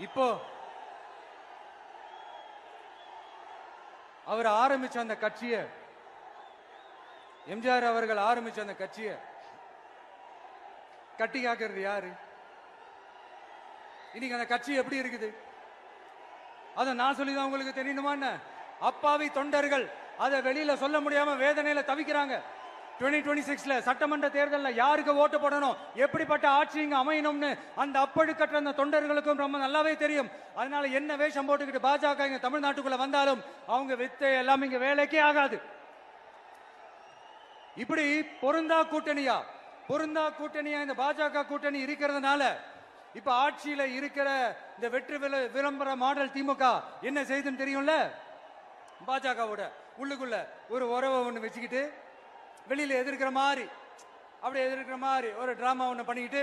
இப்போ அவர் ஆரம்பிச்ச அந்த கட்சியை, எம்ஜிஆர் அவர்கள் ஆரம்பிச்ச அந்த கட்சியை கட்டி காக்கிறது யாரு? இன்னைக்கு அந்த கட்சி எப்படி இருக்குது? அதை நான் சொல்லிதான் உங்களுக்கு தெரியணுமா? அப்பாவி தொண்டர்கள் அதை வெளியில சொல்ல முடியாம வேதனையில தவிக்கிறாங்க. 2026 சட்டமன்ற தேர்தலில் யாருக்கு ஓட்டு போடணும், எப்படிப்பட்ட ஆட்சி இங்க அமையணும்னு அந்த அப்பழுக்கற்ற அந்த தொண்டர்களுக்கும் ரொம்ப நல்லாவே தெரியும். அதனால என்ன வேஷம் போட்டுக்கிட்டு பாஜக இங்க தமிழ்நாட்டுக்குள்ள வந்தாலும் அவங்க வித்தை எல்லாம் இங்க வேலைக்கே ஆகாது. இப்படி பொருந்தா கூட்டணியா இந்த பாஜக கூட்டணி இருக்கிறதுனால இப்ப ஆட்சியில இருக்கிற இந்த வெற்றி விளம்பர மாடல் திமுக என்ன செய்துன்னு தெரியும்ல? பாஜகவோட உள்ளுக்குள்ள ஒரு உறவை ஒண்ணு வச்சுக்கிட்டு வெளியில எதிர்க்கிற மாதிரி ஒரு டிராமா ஒண்ணு பண்ணிக்கிட்டு